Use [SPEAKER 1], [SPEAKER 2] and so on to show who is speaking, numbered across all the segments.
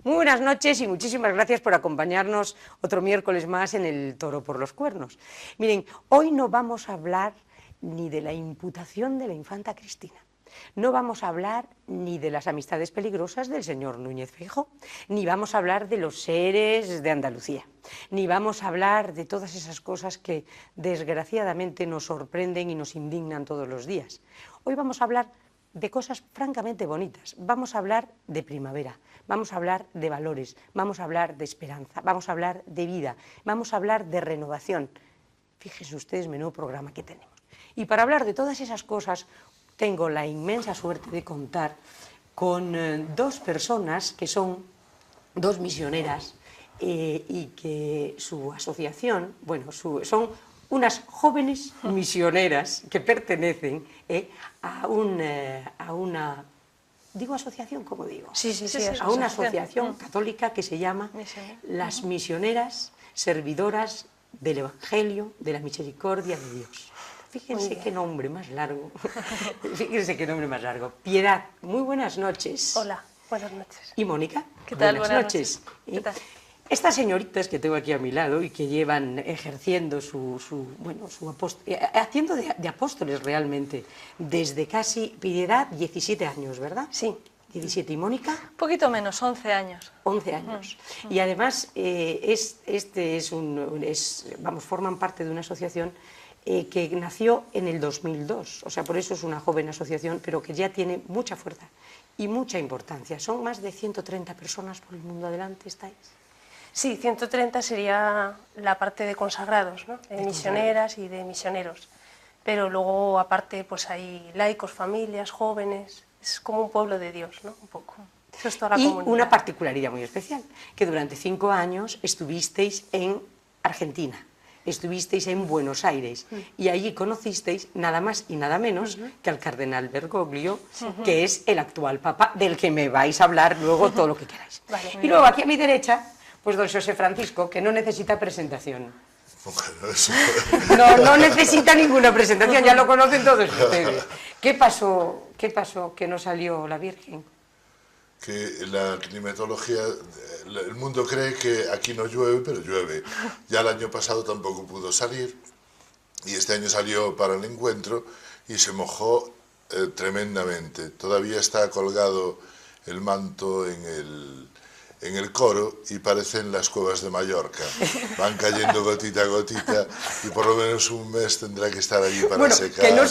[SPEAKER 1] Muy buenas noches y muchísimas gracias por acompañarnos otro miércoles más en el Toro por los Cuernos. Miren, hoy no vamos a hablar ni de la imputación de la infanta Cristina, no vamos a hablar ni de las amistades peligrosas del señor Núñez Feijóo, ni vamos a hablar de los seres de Andalucía, ni vamos a hablar de todas esas cosas que desgraciadamente nos sorprenden y nos indignan todos los días. Hoy vamos a hablar de cosas francamente bonitas, vamos a hablar de primavera, vamos a hablar de valores, vamos a hablar de esperanza, vamos a hablar de vida, vamos a hablar de renovación. Fíjense ustedes, menudo programa que tenemos. Y para hablar de todas esas cosas, tengo la inmensa suerte de contar con dos personas que son dos misioneras y que su asociación, bueno, son unas jóvenes misioneras que pertenecen a una, digo asociación, ¿cómo digo?
[SPEAKER 2] Sí,
[SPEAKER 1] a una asociación católica que se llama las Misioneras Servidoras del Evangelio de la Misericordia de Dios. Fíjense qué nombre más largo. Fíjense qué nombre más largo. Piedad, muy buenas noches.
[SPEAKER 2] Hola, buenas noches.
[SPEAKER 1] Y Mónica,
[SPEAKER 2] ¿qué tal?
[SPEAKER 1] Buenas noches.
[SPEAKER 2] ¿Qué tal?
[SPEAKER 1] Estas señoritas que tengo aquí a mi lado y que llevan ejerciendo haciendo de apóstoles realmente desde casi, Piedad, 17 años, ¿verdad?
[SPEAKER 2] Sí.
[SPEAKER 1] 17. ¿Y Mónica?
[SPEAKER 2] Un poquito menos, 11 años.
[SPEAKER 1] 11 años. Y además, forman parte de una asociación que nació en el 2002, o sea, por eso es una joven asociación, pero que ya tiene mucha fuerza y mucha importancia. Son más de 130 personas por el mundo adelante, ¿estáis?
[SPEAKER 2] Sí, 130 sería la parte de consagrados, ¿no? De misioneras y de misioneros. Pero luego, aparte, pues hay laicos, familias, jóvenes, es como un pueblo de Dios, ¿no? Un poco. Eso es toda la comunidad.
[SPEAKER 1] Una particularidad muy especial, que durante 5 años estuvisteis en Argentina. Estuvisteis en Buenos Aires y allí conocisteis nada más y nada menos que al cardenal Bergoglio, que es el actual papa, del que me vais a hablar luego todo lo que queráis.
[SPEAKER 2] Vale,
[SPEAKER 1] y luego aquí a mi derecha, pues don José Francisco, que no necesita presentación. No necesita ninguna presentación, ya lo conocen todos ustedes. ¿Qué pasó que no salió la Virgen?
[SPEAKER 3] Que la climatología, el mundo cree que aquí no llueve, pero llueve. Ya el año pasado tampoco pudo salir, y este año salió para el encuentro y se mojó tremendamente. Todavía está colgado el manto en el coro y parecen las cuevas de Mallorca. Van cayendo gotita a gotita y por lo menos un mes tendrá que estar allí para secar.
[SPEAKER 1] Que no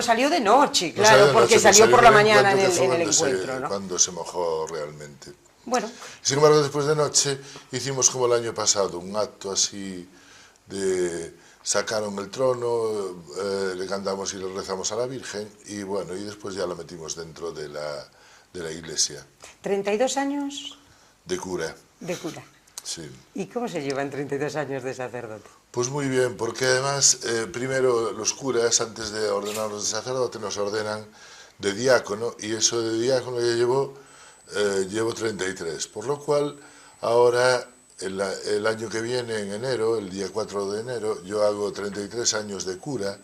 [SPEAKER 1] salió de noche, claro, porque salió por la mañana en el encuentro, ¿no?
[SPEAKER 3] Cuando se mojó realmente.
[SPEAKER 1] Bueno.
[SPEAKER 3] Sin embargo, después de noche hicimos como el año pasado, un acto así de... Sacaron el trono, le cantamos y le rezamos a la Virgen y bueno, y después ya la metimos dentro de la iglesia.
[SPEAKER 1] 32 años...
[SPEAKER 3] De cura.
[SPEAKER 1] De cura.
[SPEAKER 3] Sí.
[SPEAKER 1] ¿Y cómo se llevan 32 años de sacerdote?
[SPEAKER 3] Pues muy bien, porque además, primero los curas, antes de ordenarnos de sacerdote, nos ordenan de diácono, y eso de diácono ya llevo 33, por lo cual ahora, el año que viene, en enero, el día 4 de enero, yo hago 33 años de cura,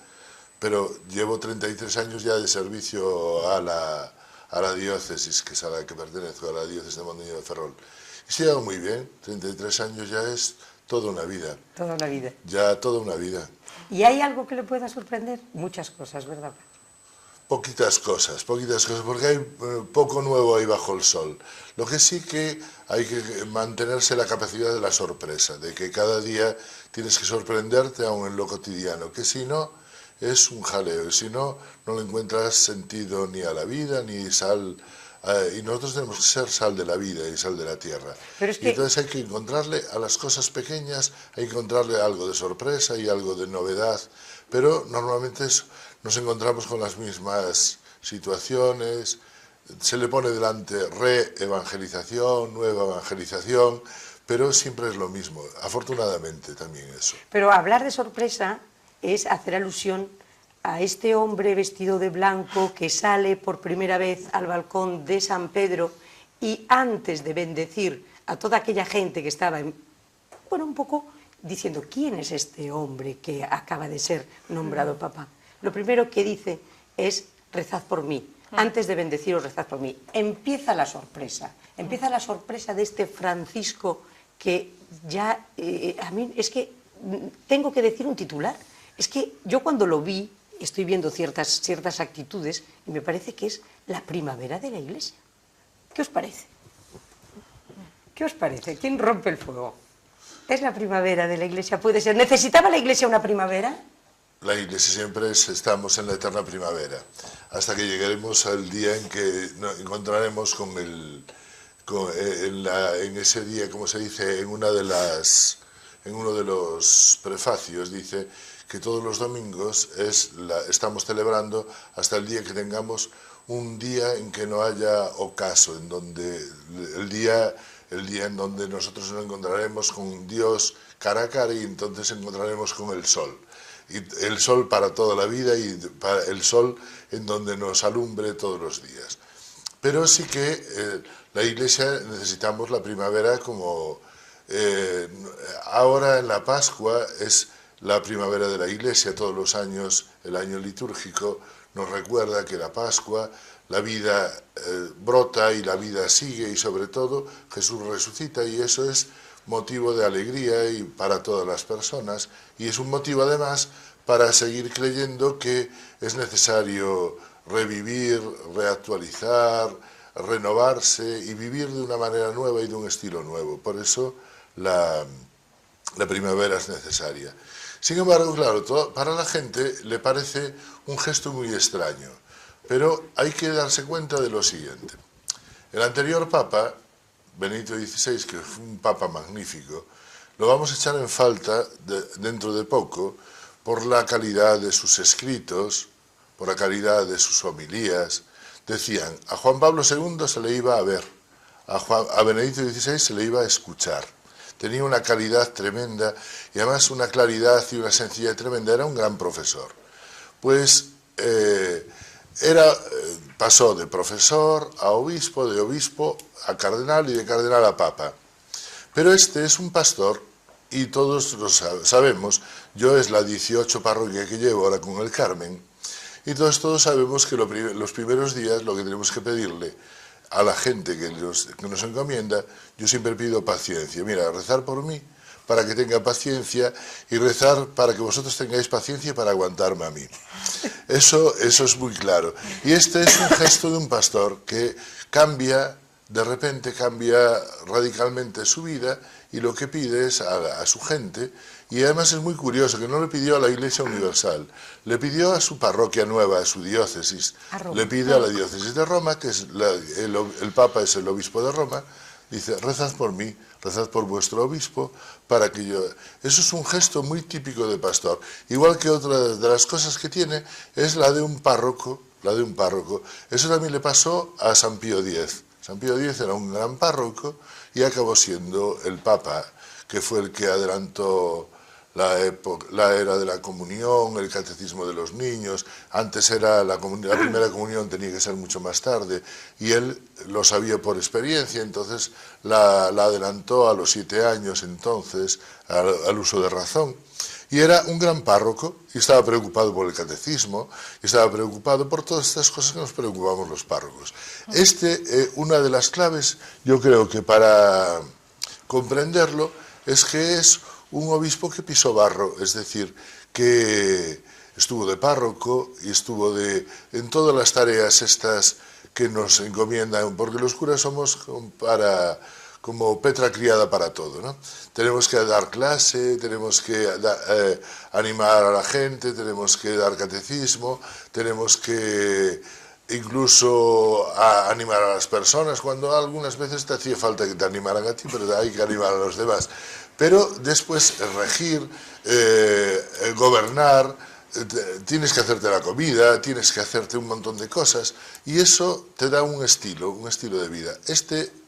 [SPEAKER 3] pero llevo 33 años ya de servicio a la diócesis, que es a la que pertenezco, a la diócesis de Mondoñedo de Ferrol. Y se lleva muy bien, 33 años ya es toda una vida.
[SPEAKER 1] Toda una vida.
[SPEAKER 3] Ya toda una vida.
[SPEAKER 1] ¿Y hay algo que le pueda sorprender? Muchas cosas, ¿verdad?
[SPEAKER 3] Poquitas cosas, porque hay poco nuevo ahí bajo el sol. Lo que sí que hay que mantenerse la capacidad de la sorpresa, de que cada día tienes que sorprenderte aún en lo cotidiano, que si no es un jaleo, y si no, no le encuentras sentido ni a la vida, ni sal, y nosotros tenemos que ser sal de la vida y sal de la tierra.
[SPEAKER 1] Pero es que...
[SPEAKER 3] Y entonces hay que encontrarle a las cosas pequeñas, hay que encontrarle algo de sorpresa y algo de novedad, pero normalmente nos encontramos con las mismas situaciones, se le pone delante re-evangelización, nueva evangelización, pero siempre es lo mismo, afortunadamente también eso.
[SPEAKER 1] Pero hablar de sorpresa es hacer alusión a este hombre vestido de blanco que sale por primera vez al balcón de San Pedro y antes de bendecir a toda aquella gente que estaba, un poco diciendo, ¿quién es este hombre que acaba de ser nombrado papa? Lo primero que dice es, rezad por mí, antes de bendeciros, rezad por mí. Empieza la sorpresa de este Francisco que ya, a mí es que tengo que decir un titular. Es que yo cuando lo vi, estoy viendo ciertas actitudes y me parece que es la primavera de la Iglesia. ¿Qué os parece? ¿Qué os parece? ¿Quién rompe el fuego? ¿Es la primavera de la Iglesia? ¿Puede ser? ¿Necesitaba la Iglesia una primavera?
[SPEAKER 3] La Iglesia siempre estamos en la eterna primavera, hasta que llegaremos al día en que nos encontraremos en ese día, como se dice, en uno de los prefacios, dice que todos los domingos estamos celebrando hasta el día que tengamos un día en que no haya ocaso, en donde el día en donde nosotros nos encontraremos con Dios cara a cara y entonces encontraremos con el sol. Y el sol para toda la vida y el sol en donde nos alumbre todos los días. Pero sí que la Iglesia necesitamos la primavera como... ahora en la Pascua es la primavera de la Iglesia, todos los años el año litúrgico nos recuerda que la Pascua, la vida brota y la vida sigue y sobre todo Jesús resucita y eso es motivo de alegría y para todas las personas y es un motivo además para seguir creyendo que es necesario revivir, reactualizar, renovarse y vivir de una manera nueva y de un estilo nuevo. Por eso la primavera es necesaria. Sin embargo, claro, para la gente le parece un gesto muy extraño, pero hay que darse cuenta de lo siguiente. El anterior Papa, Benedicto XVI, que fue un Papa magnífico, lo vamos a echar en falta dentro de poco por la calidad de sus escritos, por la calidad de sus homilías. Decían, a Juan Pablo II se le iba a ver, a Benedicto XVI se le iba a escuchar. Tenía una calidad tremenda y además una claridad y una sencillez tremenda. Era un gran profesor. Pues pasó de profesor a obispo, de obispo a cardenal y de cardenal a papa. Pero este es un pastor y todos lo sabemos. Yo es la 18 parroquia que llevo ahora con el Carmen y todos sabemos que los primeros días lo que tenemos que pedirle a la gente que nos encomienda, yo siempre pido paciencia. Mira, rezar por mí para que tenga paciencia y rezar para que vosotros tengáis paciencia para aguantarme a mí. Eso es muy claro. Y este es un gesto de un pastor que de repente cambia radicalmente su vida y lo que pide es a su gente. Y además es muy curioso que no le pidió a la Iglesia Universal, le pidió a su parroquia nueva, a su diócesis, le pide a la diócesis de Roma, que es el Papa es el obispo de Roma, dice, rezad por mí, rezad por vuestro obispo, para que yo... Eso es un gesto muy típico de pastor. Igual que otra de las cosas que tiene es la de un párroco, Eso también le pasó a San Pío X. San Pío X era un gran párroco y acabó siendo el Papa, que fue el que adelantó la era de la comunión, el catecismo de los niños. Antes era la primera comunión tenía que ser mucho más tarde y él lo sabía por experiencia, entonces la adelantó a los 7 años entonces al uso de razón. Y era un gran párroco y estaba preocupado por el catecismo y estaba preocupado por todas estas cosas que nos preocupamos los párrocos. Una de las claves, yo creo que para comprenderlo, es que es un obispo que pisó barro, es decir, que estuvo de párroco y estuvo en todas las tareas estas que nos encomiendan, porque los curas somos como Petra criada para todo, ¿no? Tenemos que dar clase, tenemos que animar a la gente, tenemos que dar catecismo, tenemos que incluso animar a las personas, cuando algunas veces te hacía falta que te animaran a ti, pero hay que animar a los demás. Pero después regir, gobernar, tienes que hacerte la comida, tienes que hacerte un montón de cosas y eso te da un estilo de vida.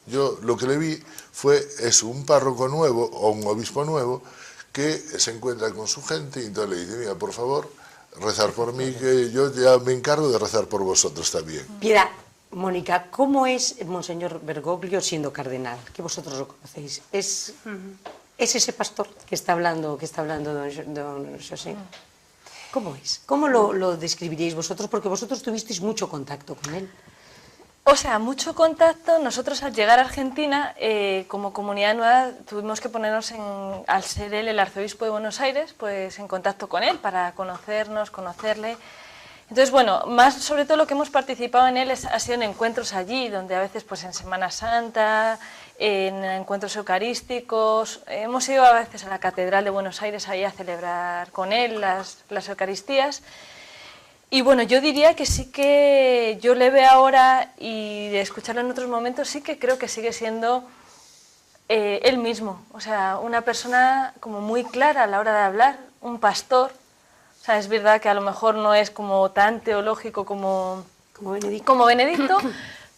[SPEAKER 3] Yo lo que le vi fue un párroco nuevo o un obispo nuevo que se encuentra con su gente y entonces le dice, mira, por favor, rezar por mí, que yo ya me encargo de rezar por vosotros también.
[SPEAKER 1] Mira, Mónica, ¿cómo es Monseñor Bergoglio siendo cardenal? Que vosotros lo conocéis. ¿Es ese pastor que está hablando don José? ¿Cómo es? ¿Cómo lo describiríais vosotros? Porque vosotros tuvisteis mucho contacto con él.
[SPEAKER 4] O sea, mucho contacto. Nosotros al llegar a Argentina, como comunidad nueva, tuvimos que ponernos, al ser él el arzobispo de Buenos Aires, pues en contacto con él para conocerle. Entonces, bueno, más sobre todo lo que hemos participado en él ha sido en encuentros allí, donde a veces pues en Semana Santa, en encuentros eucarísticos, hemos ido a veces a la Catedral de Buenos Aires ahí a celebrar con él las Eucaristías. Y bueno, yo diría que sí que yo le veo ahora y de escucharlo en otros momentos, sí que creo que sigue siendo él mismo, o sea, una persona como muy clara a la hora de hablar, un pastor. O sea, es verdad que a lo mejor no es como tan teológico como Benedicto,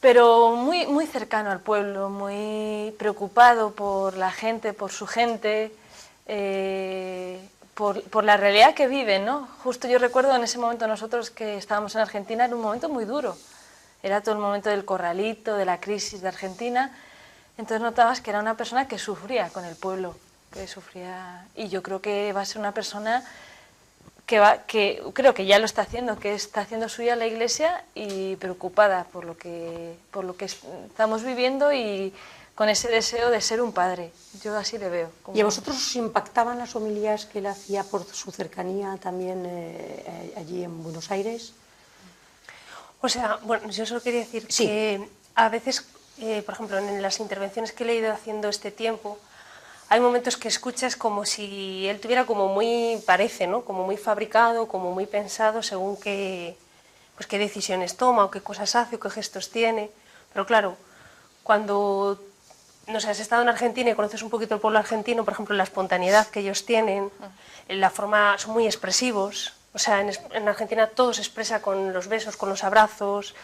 [SPEAKER 4] pero muy, muy cercano al pueblo, muy preocupado por la gente, por su gente, por la realidad que viven, ¿no? Justo yo recuerdo en ese momento nosotros que estábamos en Argentina, era un momento muy duro. Era todo el momento del corralito, de la crisis de Argentina. Entonces notabas que era una persona que sufría con el pueblo, que sufría. Y yo creo que va a ser una persona que creo que ya lo está haciendo, que está haciendo suya la Iglesia y preocupada por lo que estamos viviendo y con ese deseo de ser un padre. Yo así le veo.
[SPEAKER 1] ¿Y a vosotros os impactaban las homilías que él hacía por su cercanía también allí en Buenos Aires?
[SPEAKER 2] O sea, bueno, yo solo quería decir que a veces, por ejemplo, en las intervenciones que he ido haciendo este tiempo, hay momentos que escuchas como si él tuviera como muy, parece, ¿no? Como muy fabricado, como muy pensado según qué decisiones toma o qué cosas hace o qué gestos tiene. Pero claro, cuando, no sé, has estado en Argentina y conoces un poquito el pueblo argentino, por ejemplo, la espontaneidad que ellos tienen, la forma, son muy expresivos. O sea, en Argentina todo se expresa con los besos, con los abrazos.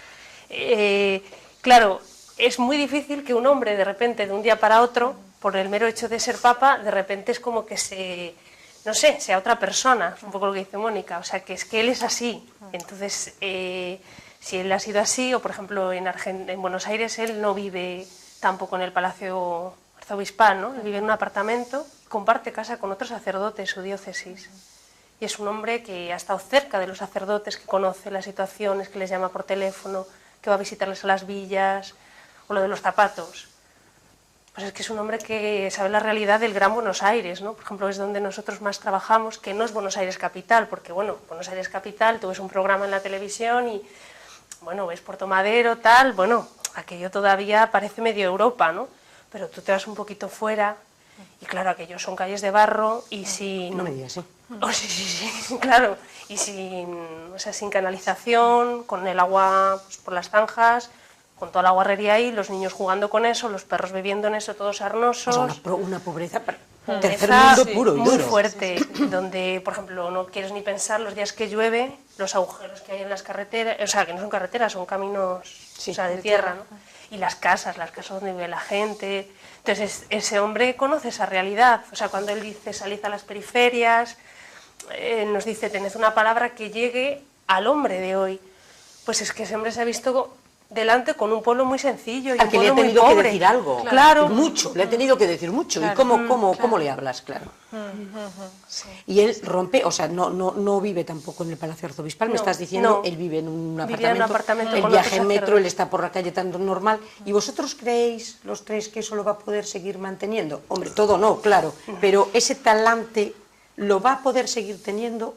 [SPEAKER 2] Claro, es muy difícil que un hombre de repente, de un día para otro, por el mero hecho de ser papa, de repente es como que no sé, sea otra persona, es un poco lo que dice Mónica, o sea, que es que él es así. Entonces, si él ha sido así, o por ejemplo en Buenos Aires, él no vive tampoco en el Palacio Arzobispal, ¿no? Él vive en un apartamento, comparte casa con otro sacerdote de su diócesis. Y es un hombre que ha estado cerca de los sacerdotes, que conoce las situaciones, que les llama por teléfono, que va a visitarles a las villas, o lo de los zapatos. Pues es que es un hombre que sabe la realidad del Gran Buenos Aires, ¿no? Por ejemplo, es donde nosotros más trabajamos, que no es Buenos Aires capital, porque bueno, Buenos Aires capital, tú ves un programa en la televisión y, bueno, ves Puerto Madero, tal, bueno, aquello todavía parece medio Europa, ¿no? Pero tú te vas un poquito fuera y claro, aquello son calles de barro y sin...
[SPEAKER 1] No me digas, ¿eh?
[SPEAKER 2] Oh, sí, claro, y sin canalización, con el agua pues, por las zanjas, con toda la guarrería ahí, los niños jugando con eso, los perros bebiendo en eso, todos sarnosos.
[SPEAKER 1] O sea, una pobreza, tercer
[SPEAKER 2] Pobreza
[SPEAKER 1] mundo puro y
[SPEAKER 2] muy
[SPEAKER 1] duro.
[SPEAKER 2] fuerte, donde, por ejemplo, no quieres ni pensar los días que llueve, los agujeros que hay en las carreteras, o sea, que no son carreteras, son caminos o sea, de tierra, ¿no? Y las casas donde vive la gente. Entonces, ese hombre conoce esa realidad. O sea, cuando él dice salid a las periferias, nos dice tened una palabra que llegue al hombre de hoy. Pues es que ese hombre se ha visto delante con un pueblo muy sencillo y
[SPEAKER 1] al
[SPEAKER 2] un
[SPEAKER 1] que le
[SPEAKER 2] pueblo
[SPEAKER 1] ha
[SPEAKER 2] muy
[SPEAKER 1] tenido
[SPEAKER 2] pobre.
[SPEAKER 1] que decir algo.
[SPEAKER 2] Claro.
[SPEAKER 1] Mucho, le ha tenido que decir mucho.
[SPEAKER 2] Claro.
[SPEAKER 1] ¿Y cómo le hablas? Claro.
[SPEAKER 4] Sí.
[SPEAKER 1] Y él rompe, o sea, no vive tampoco en el Palacio Arzobispal, me
[SPEAKER 2] No,
[SPEAKER 1] estás diciendo,
[SPEAKER 2] no.
[SPEAKER 1] él vive en un
[SPEAKER 2] Vivía en un apartamento
[SPEAKER 1] él
[SPEAKER 2] con
[SPEAKER 1] viaja
[SPEAKER 2] otros
[SPEAKER 1] en metro,
[SPEAKER 2] sacerdotes.
[SPEAKER 1] él está por la calle tan normal. ¿Y vosotros creéis, los tres, que eso lo va a poder seguir manteniendo? Hombre, todo no, claro, pero ese talante lo va a poder seguir teniendo